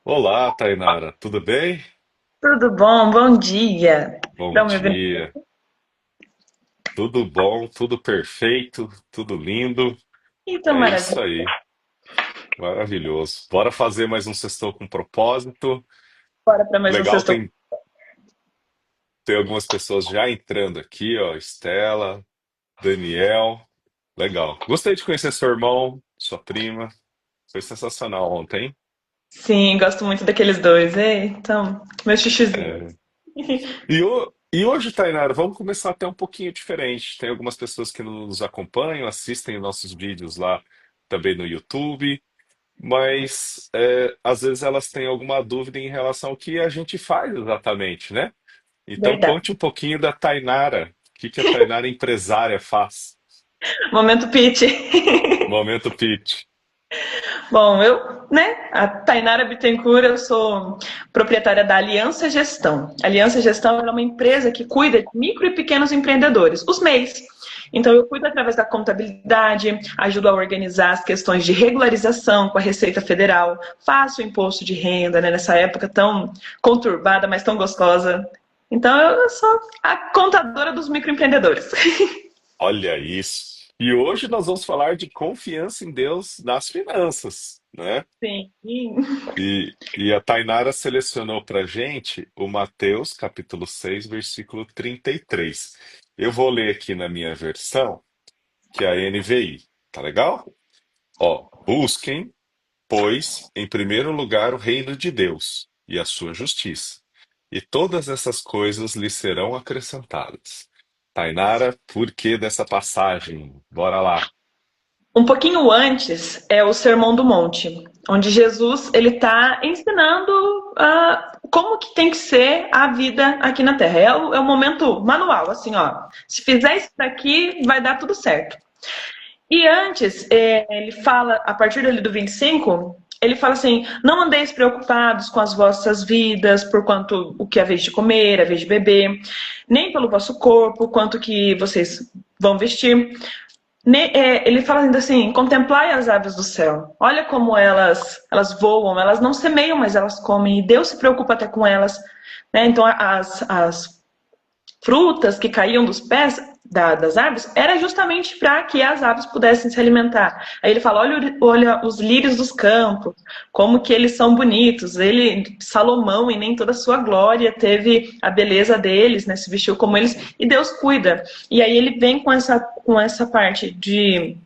Olá, Tainara, tudo bem? Tudo bom? Bom dia. Bom Estão me ouvindo? dia. Tudo bom, tudo perfeito, tudo lindo. Então, É isso maravilha. aí, maravilhoso. Bora fazer mais um Sextou com propósito. Bora para mais um Legal, sexto. tem algumas pessoas já entrando aqui, ó. Estela, Daniel. Legal. Gostei de conhecer seu irmão, sua prima. Foi sensacional ontem. Sim, gosto muito daqueles dois. Ei, então, meu xixizinho. É. E hoje, Tainara, vamos começar até um pouquinho diferente. Tem algumas pessoas que nos acompanham, assistem nossos vídeos lá também no YouTube, mas às vezes elas têm alguma dúvida em relação ao que a gente faz exatamente, né? Então Verdade. conte um pouquinho da Tainara. O que que a Tainara empresária faz? Momento pitch. Momento pitch. Bom, a Tainara Bittencourt, eu sou proprietária da Aliança Gestão. A Aliança Gestão é uma empresa que cuida de micro e pequenos empreendedores, os MEIs. Então, eu cuido através da contabilidade, ajudo a organizar as questões de regularização com a Receita Federal, faço o imposto de renda, né, nessa época tão conturbada, mas tão gostosa. Então, eu sou a contadora dos microempreendedores. Olha isso. E hoje nós vamos falar de confiança em Deus nas finanças, né? Sim. E a Tainara selecionou para gente o Mateus, capítulo 6, versículo 33. Eu vou ler aqui na minha versão, que é a NVI. Tá legal? Ó, busquem, pois, em primeiro lugar o reino de Deus e a sua justiça, e todas essas coisas lhe serão acrescentadas. Tainara, por que dessa passagem? Bora lá. Um pouquinho antes é o Sermão do Monte, onde Jesus ele está ensinando como que tem que ser a vida aqui na Terra. É o momento manual, assim, ó. Se fizer isso daqui, vai dar tudo certo. E antes, ele fala, a partir dali do 25, ele fala assim: não andeis preocupados com as vossas vidas, por quanto o que é a vez de comer, a vez de beber, nem pelo vosso corpo, quanto que vocês vão vestir. Ele fala ainda assim: contemplai as aves do céu. Olha como elas voam, elas não semeiam, mas elas comem, e Deus se preocupa até com elas. Né? Então, as frutas que caíam dos pés das árvores era justamente para que as aves pudessem se alimentar. Aí ele fala: olha os lírios dos campos, como que eles são bonitos. Salomão, em nem toda a sua glória, teve a beleza deles, né? Se vestiu como eles, e Deus cuida. E aí ele vem com essa parte de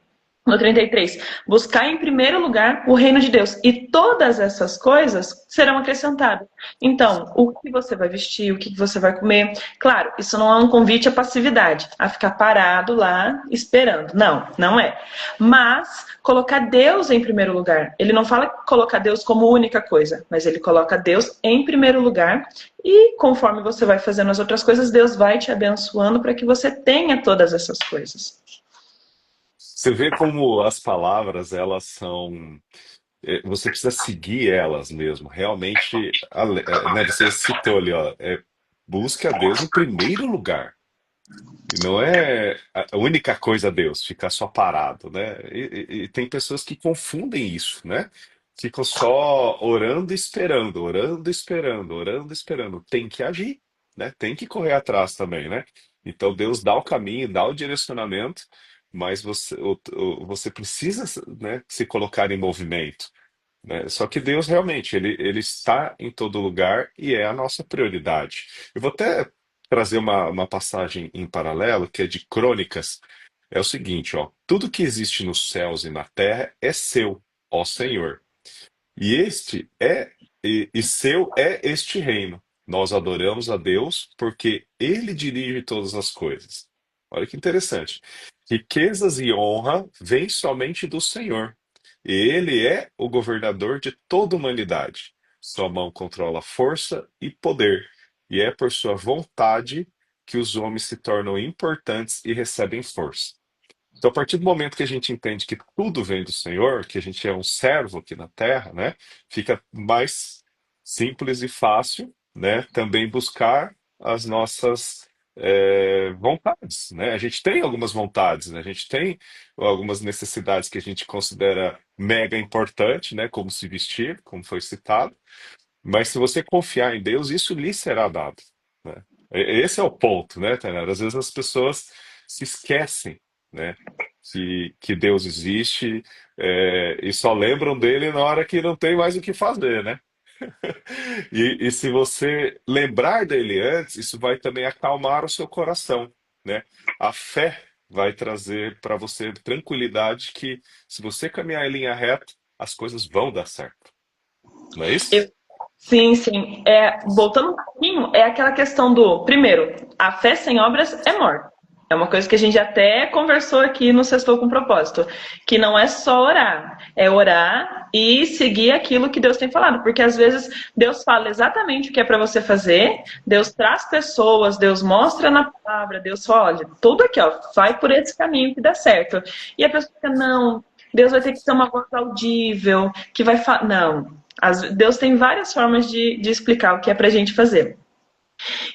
no 33, buscar em primeiro lugar o reino de Deus e todas essas coisas serão acrescentadas. Então, o que você vai vestir, o que você vai comer, claro, isso não é um convite à passividade, a ficar parado lá esperando. Não, não é. Mas colocar Deus em primeiro lugar. Ele não fala colocar Deus como única coisa, mas ele coloca Deus em primeiro lugar e conforme você vai fazendo as outras coisas, Deus vai te abençoando para que você tenha todas essas coisas. Você vê como as palavras, elas são. Você precisa seguir elas mesmo. Realmente, né, você citou ali, ó, busque a Deus em primeiro lugar. E não é a única coisa Deus, ficar só parado, né? E tem pessoas que confundem isso, né? Ficam só orando e esperando, orando e esperando, orando e esperando. Tem que agir, né? Tem que correr atrás também, né? Então Deus dá o caminho, dá o direcionamento, mas você precisa, né, se colocar em movimento, né? Só que Deus realmente, ele está em todo lugar e é a nossa prioridade. Eu vou até trazer uma passagem em paralelo, que é de Crônicas. É o seguinte, ó, tudo que existe nos céus e na terra é seu, ó Senhor. E e seu é este reino. Nós adoramos a Deus porque ele dirige todas as coisas. Olha que interessante. Riquezas e honra vêm somente do Senhor. E ele é o governador de toda a humanidade. Sua mão controla força e poder, e é por sua vontade que os homens se tornam importantes e recebem força. Então, a partir do momento que a gente entende que tudo vem do Senhor, que a gente é um servo aqui na terra, né, fica mais simples e fácil, né, também buscar as nossas vontades, né? A gente tem algumas vontades, né? A gente tem algumas necessidades que a gente considera mega importante, né? Como se vestir, como foi citado. Mas se você confiar em Deus, isso lhe será dado, né? Esse é o ponto, né, Tainara? Às vezes as pessoas se esquecem, né, que Deus existe, e só lembram dele na hora que não tem mais o que fazer, né? E se você lembrar dele antes, isso vai também acalmar o seu coração, né? A fé vai trazer para você tranquilidade que se você caminhar em linha reta, as coisas vão dar certo, não é isso? Eu- sim, sim. Voltando um pouquinho, é aquela questão do, primeiro, a fé sem obras é morta. É uma coisa que a gente até conversou aqui no Sextou com Propósito, que não é só orar, é orar e seguir aquilo que Deus tem falado, porque às vezes Deus fala exatamente o que é para você fazer, Deus traz pessoas, Deus mostra na palavra, Deus fala, olha, tudo aqui, ó, vai por esse caminho que dá certo. E a pessoa fica, não, Deus vai ter que ser uma voz audível, que vai falar. Não. Deus tem várias formas de explicar o que é pra gente fazer.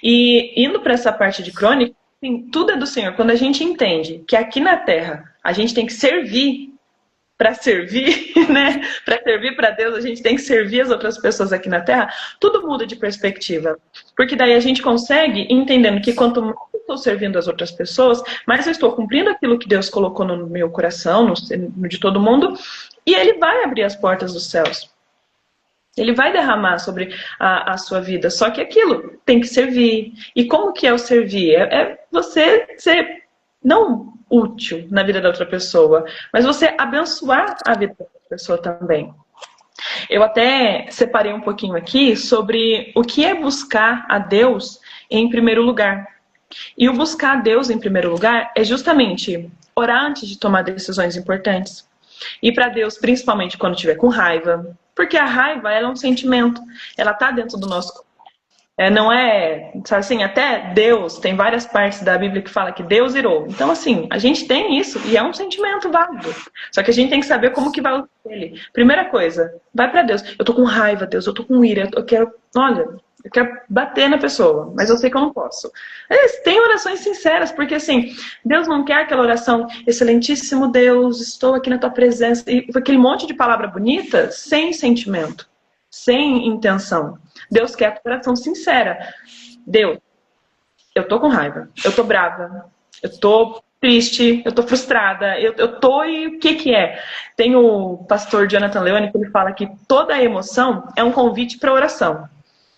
E indo para essa parte de crônica, sim, tudo é do Senhor. Quando a gente entende que aqui na Terra a gente tem que servir para servir, né? Para servir para Deus, a gente tem que servir as outras pessoas aqui na Terra, tudo muda de perspectiva. Porque daí a gente consegue, entendendo que quanto mais eu estou servindo as outras pessoas, mais eu estou cumprindo aquilo que Deus colocou no meu coração, no de todo mundo, e Ele vai abrir as portas dos céus. Ele vai derramar sobre a sua vida. Só que aquilo tem que servir. E como que é o servir? É você ser não útil na vida da outra pessoa, mas você abençoar a vida da outra pessoa também. Eu até separei um pouquinho aqui sobre o que é buscar a Deus em primeiro lugar. E o buscar a Deus em primeiro lugar é justamente orar antes de tomar decisões importantes. E para Deus, principalmente quando estiver com raiva, porque a raiva ela é um sentimento, ela está dentro do nosso. Não é, sabe assim, até Deus, tem várias partes da Bíblia que fala que Deus irou. Então, assim, a gente tem isso e é um sentimento válido. Só que a gente tem que saber como que vai usar ele. Primeira coisa, vai para Deus. Eu tô com raiva, Deus, eu tô com ira, eu quero, olha, eu quero bater na pessoa, mas eu sei que eu não posso. Tem orações sinceras, porque assim, Deus não quer aquela oração, excelentíssimo Deus, estou aqui na tua presença, e aquele monte de palavra bonita, sem sentimento, sem intenção. Deus quer a oração sincera. Deus, eu tô com raiva, eu tô brava, eu tô triste, eu tô frustrada, eu tô e o que que é? Tem o pastor Jonathan Leone que ele fala que toda emoção é um convite para oração.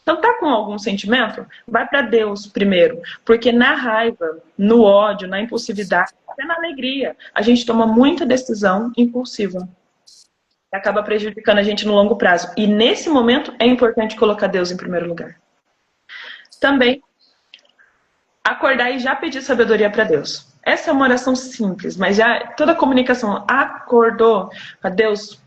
Então tá com algum sentimento? Vai para Deus primeiro, porque na raiva, no ódio, na impulsividade, até na alegria, a gente toma muita decisão impulsiva. Acaba prejudicando a gente no longo prazo. E nesse momento é importante colocar Deus em primeiro lugar. Também acordar e já pedir sabedoria para Deus. Essa é uma oração simples, mas já toda a comunicação acordou a Deus.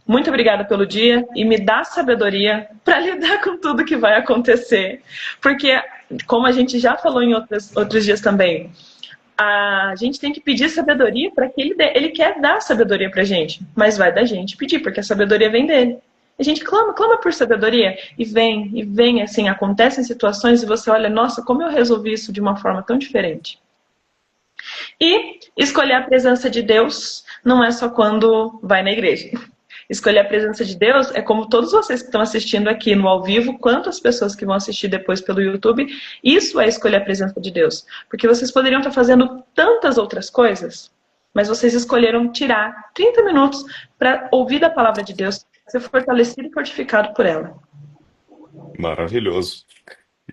Muito obrigada pelo dia e me dá sabedoria para lidar com tudo que vai acontecer. Porque, como a gente já falou em outros dias também, a gente tem que pedir sabedoria para que ele quer dar sabedoria para a gente, mas vai da gente pedir, porque a sabedoria vem dele. A gente clama por sabedoria e vem, assim, acontecem situações e você olha, nossa, como eu resolvi isso de uma forma tão diferente. E escolher a presença de Deus não é só quando vai na igreja. Escolher a presença de Deus é como todos vocês que estão assistindo aqui no ao vivo, quanto as pessoas que vão assistir depois pelo YouTube, isso é escolher a presença de Deus. Porque vocês poderiam estar fazendo tantas outras coisas, mas vocês escolheram tirar 30 minutos para ouvir a palavra de Deus, ser fortalecido e fortificado por ela. Maravilhoso.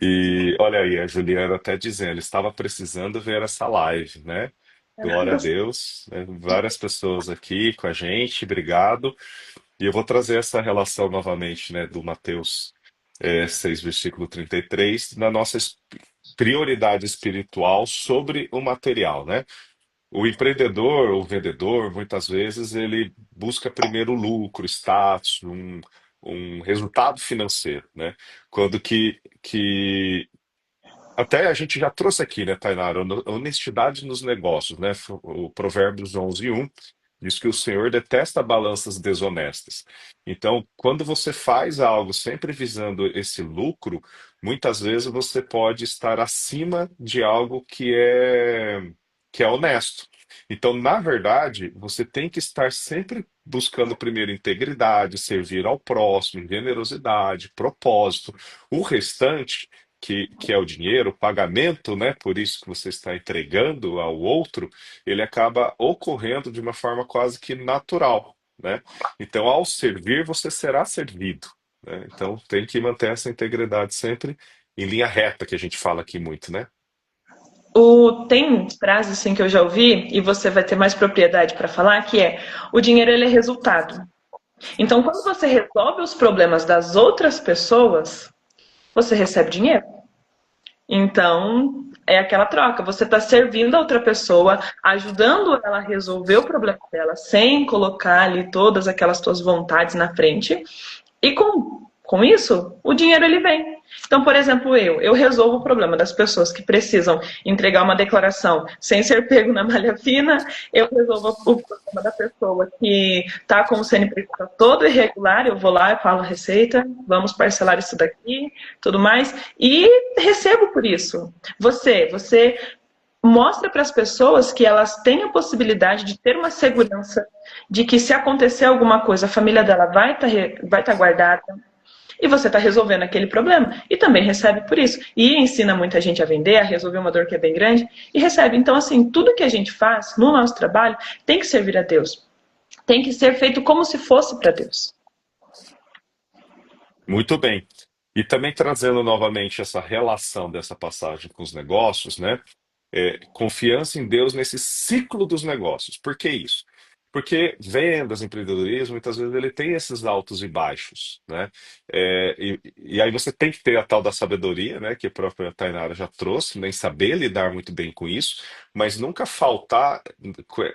E olha aí, a Juliana até dizendo, estava precisando ver essa live, né? Glória a Deus, né? Várias pessoas aqui com a gente, obrigado. E eu vou trazer essa relação novamente, né, do Mateus 6, versículo 33, na nossa prioridade espiritual sobre o material, né? O empreendedor, o vendedor, muitas vezes ele busca primeiro lucro, status, um resultado financeiro, né? Quando que até a gente já trouxe aqui, né, Tainara, honestidade nos negócios, né? O Provérbios 11:1 Diz que o Senhor detesta balanças desonestas. Então, quando você faz algo sempre visando esse lucro, muitas vezes você pode estar acima de algo que é honesto. Então, na verdade, você tem que estar sempre buscando primeiro integridade, servir ao próximo, generosidade, propósito. O restante, que é o dinheiro, o pagamento, né, por isso que você está entregando ao outro, ele acaba ocorrendo de uma forma quase que natural, né? Então, ao servir, você será servido, né? Então, tem que manter essa integridade sempre em linha reta, que a gente fala aqui muito, né? Tem frases assim que eu já ouvi, e você vai ter mais propriedade para falar, que é: o dinheiro ele é resultado. Então, quando você resolve os problemas das outras pessoas, você recebe dinheiro. Então, é aquela troca. Você está servindo a outra pessoa, ajudando ela a resolver o problema dela, sem colocar ali todas aquelas suas vontades na frente. E com isso, o dinheiro ele vem. Então, por exemplo, eu resolvo o problema das pessoas que precisam entregar uma declaração sem ser pego na malha fina, eu resolvo o problema da pessoa que está com o CNPJ todo irregular, eu vou lá e falo receita, vamos parcelar isso daqui, tudo mais, e recebo por isso. Você mostra para as pessoas que elas têm a possibilidade de ter uma segurança de que se acontecer alguma coisa, a família dela vai tá guardada e você está resolvendo aquele problema e também recebe por isso. E ensina muita gente a vender, a resolver uma dor que é bem grande e recebe. Então, assim, tudo que a gente faz no nosso trabalho tem que servir a Deus. Tem que ser feito como se fosse para Deus. Muito bem. E também trazendo novamente essa relação dessa passagem com os negócios, né? Confiança em Deus nesse ciclo dos negócios. Por que isso? Porque vendas, empreendedorismo, muitas vezes ele tem esses altos e baixos, né? E aí você tem que ter a tal da sabedoria, né? Que a própria Tainara já trouxe, nem saber lidar muito bem com isso, mas nunca faltar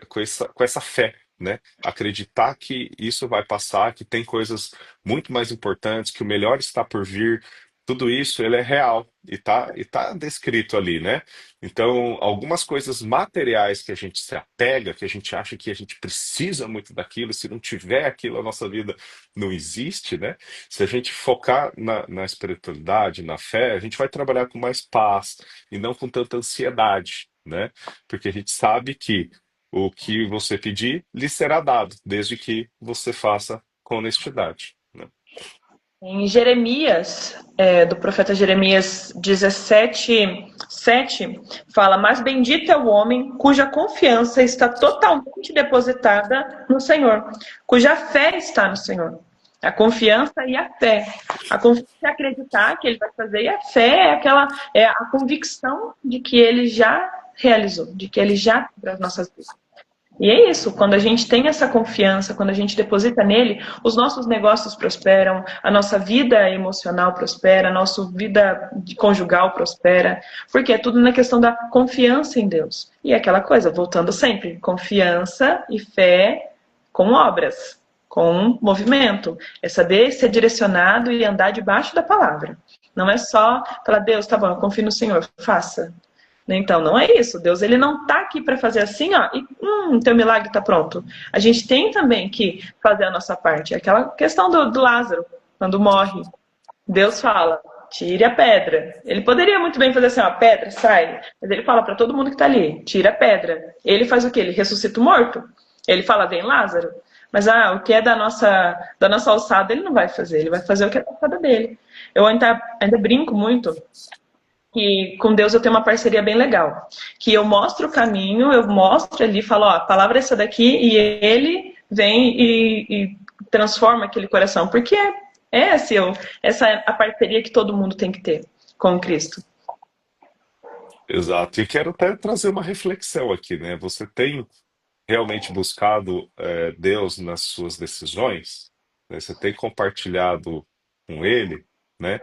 com essa fé, né? Acreditar que isso vai passar, que tem coisas muito mais importantes, que o melhor está por vir. Tudo isso ele é real e tá descrito ali, né? Então, algumas coisas materiais que a gente se apega, que a gente acha que a gente precisa muito daquilo, se não tiver aquilo, a nossa vida não existe, né? Se a gente focar na espiritualidade, na fé, a gente vai trabalhar com mais paz e não com tanta ansiedade, né? Porque a gente sabe que o que você pedir lhe será dado, desde que você faça com honestidade, né? Em Jeremias, do profeta Jeremias 17:7, fala: Mas bendito é o homem cuja confiança está totalmente depositada no Senhor, cuja fé está no Senhor. A confiança e a fé. A confiança é acreditar que ele vai fazer, e a fé é a convicção de que ele já realizou, de que ele já fez para as nossas vidas. E é isso, quando a gente tem essa confiança, quando a gente deposita nele, os nossos negócios prosperam, a nossa vida emocional prospera, a nossa vida conjugal prospera, porque é tudo na questão da confiança em Deus. E é aquela coisa, voltando sempre, confiança e fé com obras, com movimento. É saber ser direcionado e andar debaixo da palavra. Não é só falar: Deus, tá bom, eu confio no Senhor, faça. Então, não é isso. Deus ele não está aqui para fazer assim, ó, e teu milagre está pronto. A gente tem também que fazer a nossa parte. Aquela questão do Lázaro, quando morre. Deus fala: tire a pedra. Ele poderia muito bem fazer assim: ó, pedra, sai. Mas ele fala para todo mundo que está ali: tira a pedra. Ele faz o quê? Ele ressuscita o morto. Ele fala: vem Lázaro. Mas o que é da nossa alçada, ele não vai fazer. Ele vai fazer o que é da alçada dele. Eu ainda brinco muito que com Deus eu tenho uma parceria bem legal. Que eu mostro o caminho, eu mostro ali, falo: ó, a palavra é essa daqui, e ele vem e transforma aquele coração. Porque essa é a parceria que todo mundo tem que ter com Cristo. Exato. E quero até trazer uma reflexão aqui, né? Você tem realmente buscado Deus nas suas decisões, né? Você tem compartilhado com Ele, né?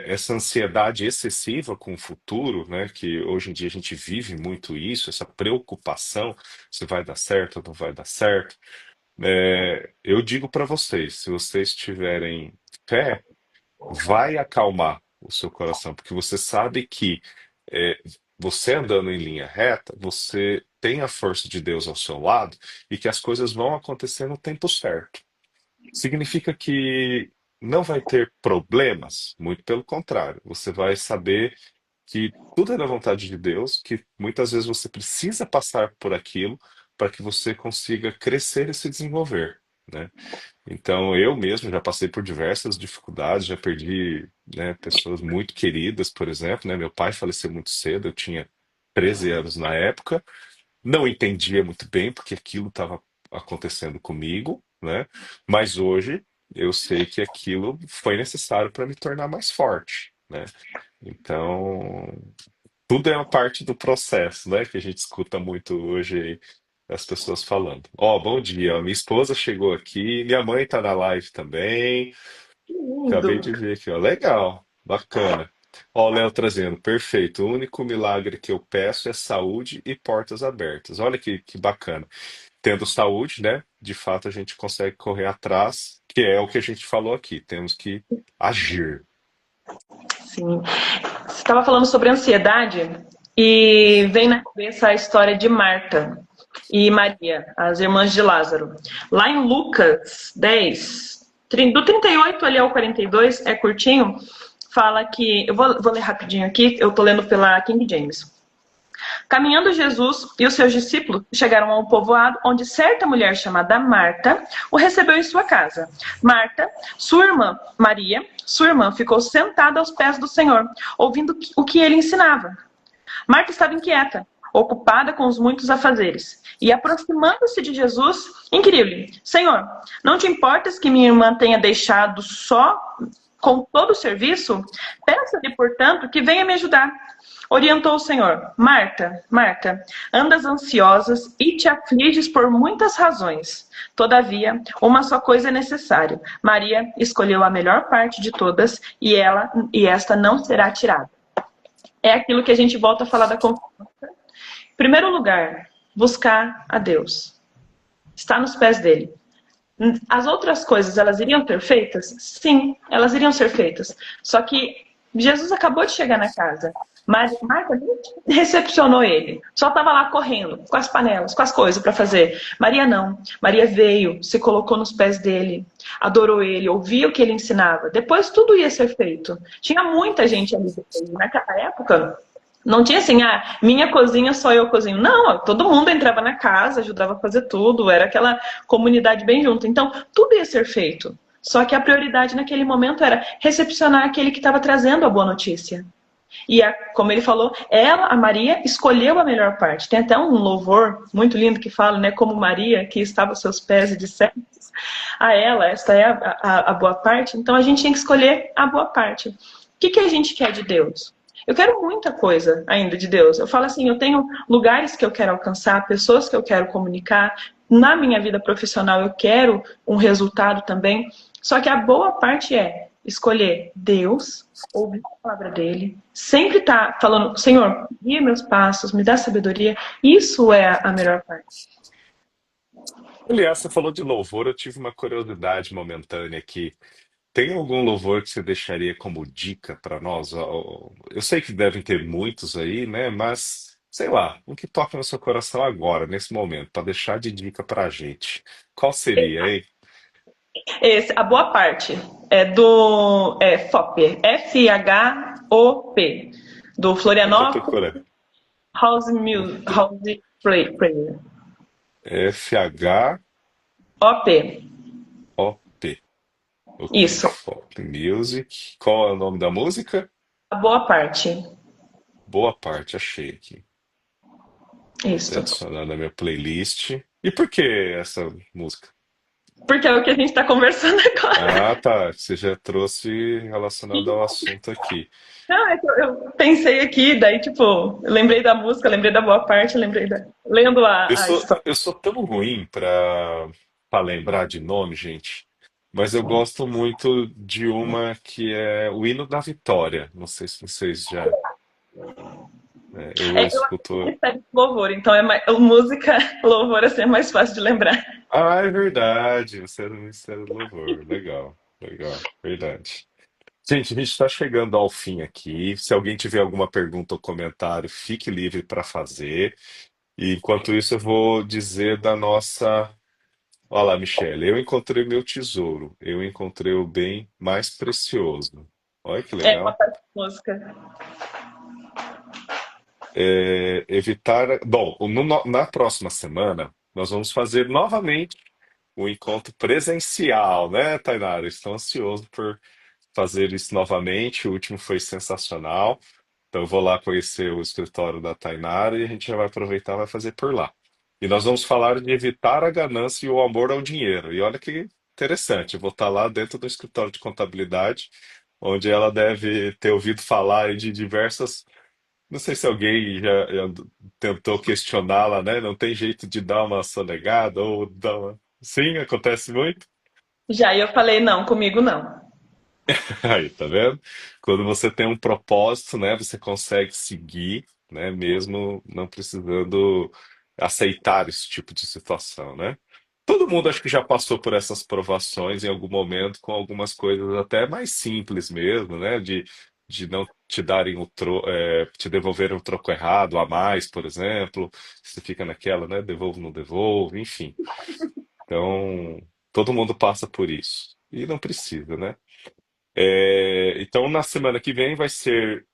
Essa ansiedade excessiva com o futuro, né? Que hoje em dia a gente vive muito isso, essa preocupação se vai dar certo ou não vai dar certo. Eu digo para vocês, se vocês tiverem fé, vai acalmar o seu coração, porque você sabe que é, você andando em linha reta, você tem a força de Deus ao seu lado e que as coisas vão acontecer no tempo certo. Significa que não vai ter problemas? Muito pelo contrário, você vai saber que tudo é da vontade de Deus, que muitas vezes você precisa passar por aquilo para que você consiga crescer e se desenvolver, né? Então, eu mesmo já passei por diversas dificuldades, já perdi, né, pessoas muito queridas, por exemplo, né? Meu pai faleceu muito cedo, eu tinha 13 anos na época, não entendia muito bem porque aquilo estava acontecendo comigo, né? Mas hoje eu sei que aquilo foi necessário para me tornar mais forte, né? Então, tudo é uma parte do processo, né? Que a gente escuta muito hoje aí as pessoas falando. Ó, bom dia, ó, minha esposa chegou aqui, minha mãe tá na live também. Que lindo. Acabei de ver aqui, ó. Legal, bacana. Ó, o Léo trazendo, perfeito. O único milagre que eu peço é saúde e portas abertas. Olha que bacana. Tendo saúde, né? De fato, a gente consegue correr atrás, que é o que a gente falou aqui. Temos que agir. Sim. Você estava falando sobre ansiedade e vem na cabeça a história de Marta e Maria, as irmãs de Lázaro. Lá em Lucas 10, do 38 ali ao 42, é curtinho, fala que. Eu vou ler rapidinho aqui, eu estou lendo pela King James. Caminhando Jesus e os seus discípulos chegaram a um povoado onde certa mulher chamada Marta o recebeu em sua casa. Marta, sua irmã Maria, sua irmã ficou sentada aos pés do Senhor, ouvindo o que ele ensinava. Marta estava inquieta, ocupada com os muitos afazeres. E aproximando-se de Jesus, inquiriu-lhe: Senhor, não te importas que minha irmã tenha deixado só com todo o serviço? Peça-lhe, portanto, que venha me ajudar. Orientou o Senhor: Marta, Marta, andas ansiosas e te afliges por muitas razões. Todavia, uma só coisa é necessária. Maria escolheu a melhor parte de todas e esta não será tirada. É aquilo que a gente volta a falar da confiança. Em primeiro lugar, buscar a Deus. Estar nos pés dele. As outras coisas, elas iriam ser feitas? Sim, elas iriam ser feitas. Só que Jesus acabou de chegar na casa. Marta nem recepcionou ele. Só estava lá correndo, com as panelas, com as coisas para fazer. Maria não. Maria veio, se colocou nos pés dele, adorou ele, ouvia o que ele ensinava. Depois tudo ia ser feito. Tinha muita gente ali. Naquela época, não tinha assim, minha cozinha só eu cozinho. Não, todo mundo entrava na casa, ajudava a fazer tudo, era aquela comunidade bem junto. Então, tudo ia ser feito. Só que a prioridade naquele momento era recepcionar aquele que estava trazendo a boa notícia. E, como ele falou, ela, a Maria, escolheu a melhor parte. Tem até um louvor muito lindo que fala, né? Como Maria, que estava aos seus pés e disseste a ela, esta é a boa parte. Então, a gente tem que escolher a boa parte. O que a gente quer de Deus? Eu quero muita coisa ainda de Deus. Eu falo assim, eu tenho lugares que eu quero alcançar, pessoas que eu quero comunicar. Na minha vida profissional, eu quero um resultado também. Só que a boa parte é escolher Deus, ouvir a palavra dele, sempre estar falando, Senhor, guia meus passos, me dá sabedoria. Isso é a melhor parte. Aliás, você falou de louvor, eu tive uma curiosidade momentânea aqui. Tem algum louvor que você deixaria como dica para nós? Eu sei que devem ter muitos aí, né? Mas, sei lá, um que toca no seu coração agora, nesse momento, para deixar de dica para a gente. Qual seria, hein? A boa parte é do FOP, FHOP, do Eu tô Florianópolis procurando. House Prayer. FHOP. OP, Ok, isso, Folk Music. Qual é o nome da música? a boa parte, Boa parte, achei aqui. Vou até isso. adicionar na minha playlist. E por que essa música? Porque é o que a gente está conversando agora. Ah, tá. Você já trouxe relacionado ao assunto aqui. Não, é que eu pensei aqui, daí, tipo, eu lembrei da música, lembrei da boa parte, lembrei da. Lendo a história. Eu sou tão ruim para lembrar de nome, gente. Mas eu gosto muito de uma que é o Hino da Vitória. Não sei se vocês já. Eu Eu acho que escuto. recebe louvor, então é mais, música, louvor assim, é mais fácil de lembrar. Ah, é verdade. Você é do Ministério do Louvor. Legal, legal, verdade. Gente, a gente está chegando ao fim aqui. Se alguém tiver alguma pergunta ou comentário, fique livre para fazer. E enquanto isso, eu vou dizer da nossa. Olha lá, Michele, eu encontrei meu tesouro, eu encontrei o bem mais precioso. Olha que É uma legal. parte de música. Evitar. Bom, na próxima semana, nós vamos fazer novamente o encontro presencial, né, Tainara? Estou ansioso por fazer isso novamente. O último foi sensacional. Então, eu vou lá conhecer o escritório da Tainara e a gente já vai aproveitar e vai fazer por lá. E nós vamos falar de evitar a ganância e o amor ao dinheiro. E olha que interessante, eu vou estar lá dentro do escritório de contabilidade, onde ela deve ter ouvido falar aí de diversas. Não sei se alguém já tentou questioná-la, né? Não tem jeito de dar uma sonegada ou dar uma. Sim, acontece muito. Já eu falei, não, comigo não. Aí, tá vendo? Quando você tem um propósito, né, você consegue seguir, né, mesmo não precisando aceitar esse tipo de situação, né? Todo mundo acho que já passou por essas provações em algum momento com algumas coisas até mais simples mesmo, né? De não te darem te devolverem o troco errado a mais, por exemplo. Você fica naquela, né? Devolvo, não devolvo, enfim. Então, todo mundo passa por isso. E não precisa, né? Então, na semana que vem vai ser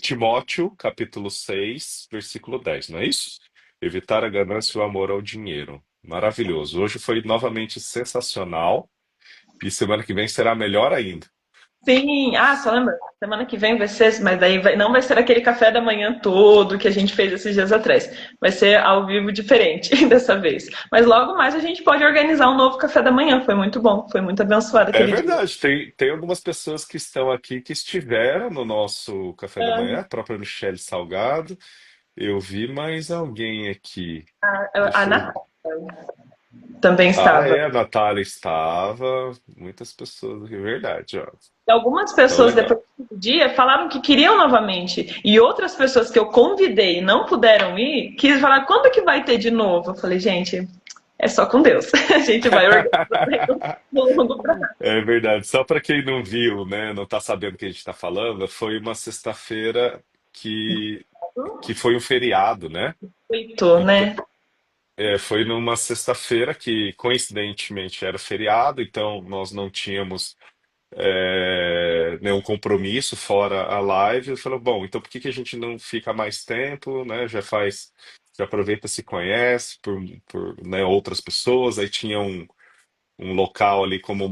Timóteo, capítulo 6, versículo 10, não é isso? Evitar a ganância e o amor ao dinheiro. Maravilhoso. Hoje foi novamente sensacional e semana que vem será melhor ainda. Sim, só lembra, semana que vem vai ser, mas daí não vai ser aquele café da manhã todo que a gente fez esses dias atrás. Vai ser ao vivo diferente dessa vez. Mas logo mais a gente pode organizar um novo café da manhã. Foi muito bom, foi muito abençoado É aquele dia. verdade, tem algumas pessoas que estão aqui que estiveram no nosso café da manhã, a própria Michelle Salgado. Eu vi mais alguém aqui. A Deixa eu. Natália também Ah, estava. é, a Natália estava. Muitas pessoas aqui, verdade, ó. E algumas Então, pessoas depois legal. do dia falaram que queriam novamente. E outras pessoas que eu convidei e não puderam ir, quis falar quando que vai ter de novo. Eu falei, gente, é só com Deus. A gente vai organizando no longo prazo. É verdade. Só para quem não viu, né, não está sabendo o que a gente está falando, foi uma sexta-feira que, que foi um feriado, né? Oito, Então, né? foi numa sexta-feira que, coincidentemente, era feriado, então nós não tínhamos nenhum compromisso fora a live. Eu falei, bom, então por que que a gente não fica mais tempo, né? Já aproveita, se conhece né, outras pessoas. Aí tinha um local ali como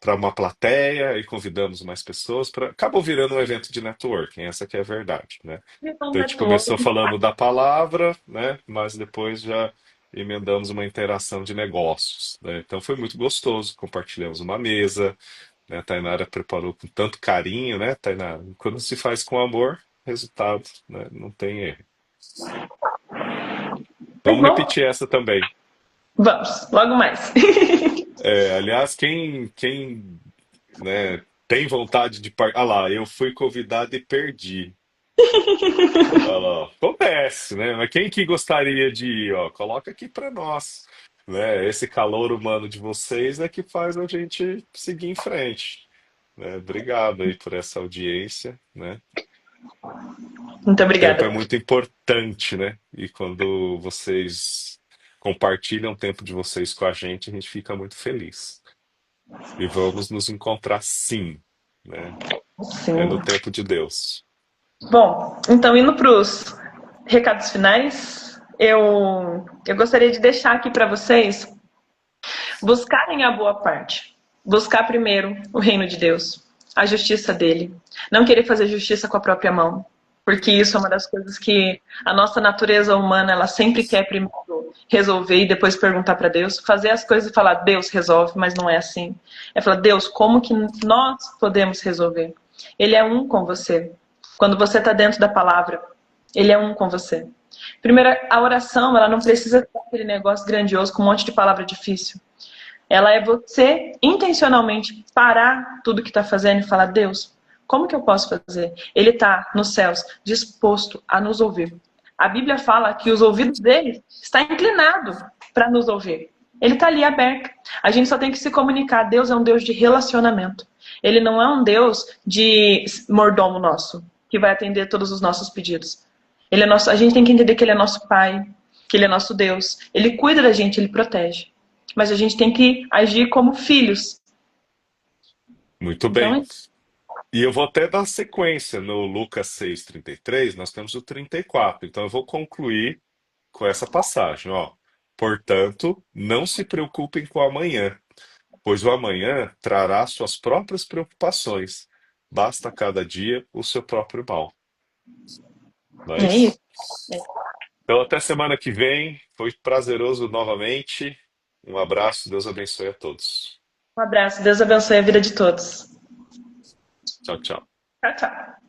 para uma plateia e convidamos mais pessoas para acabou virando um evento de networking, essa que é a verdade, né? Então, Então a gente começou falando da palavra, né? Mas depois já emendamos uma interação de negócios, né? Então foi muito gostoso, compartilhamos uma mesa, né? A Tainara preparou com tanto carinho, né, Tainara? Quando se faz com amor, resultado, né? Não tem erro. mas Vamos bom, repetir essa também. vamos, logo mais. Aliás, quem né, tem vontade de Ah lá, eu fui convidado e perdi. Olha lá, acontece, né? Mas quem que gostaria de ir, ó? Coloca aqui para nós, né? Esse calor humano de vocês é que faz a gente seguir em frente, né? Obrigado aí por essa audiência, né? Muito Tempo é obrigada. muito importante, né? E quando vocês compartilham o tempo de vocês com a gente fica muito feliz. E vamos nos encontrar sim, né? É no Sim. tempo de Deus. Bom, então indo para os recados finais, eu gostaria de deixar aqui para vocês buscarem a boa parte. Buscar primeiro o reino de Deus, a justiça dele. Não querer fazer justiça com a própria mão, porque isso é uma das coisas que a nossa natureza humana, ela sempre quer primeiro resolver e depois perguntar para Deus, fazer as coisas e falar, Deus resolve, mas não é assim. É falar, Deus, como que nós podemos resolver? Ele é um com você. Quando você está dentro da palavra, ele é um com você. Primeiro, a oração, ela não precisa ser aquele negócio grandioso com um monte de palavra difícil. Ela é você intencionalmente parar tudo que está fazendo e falar, Deus, como que eu posso fazer? Ele está nos céus, disposto a nos ouvir. A Bíblia fala que os ouvidos dele estão inclinados para nos ouvir. Ele está ali aberto. A gente só tem que se comunicar. Deus é um Deus de relacionamento. Ele não é um Deus de mordomo nosso, que vai atender todos os nossos pedidos. Ele é nosso, a gente tem que entender que ele é nosso pai, que ele é nosso Deus. Ele cuida da gente, ele protege. Mas a gente tem que agir como filhos. Muito Então, bem. E eu vou até dar sequência no Lucas 6:33. Nós temos o 34. Então eu vou concluir com essa passagem, ó. Portanto, não se preocupem com o amanhã, pois o amanhã trará suas próprias preocupações. Basta cada dia o seu próprio mal. Não é é isso. isso? Então, até semana que vem. Foi prazeroso novamente. Um abraço, Deus abençoe a todos. Um abraço. Deus abençoe a vida de todos. Tchau, tchau. Tchau, tchau.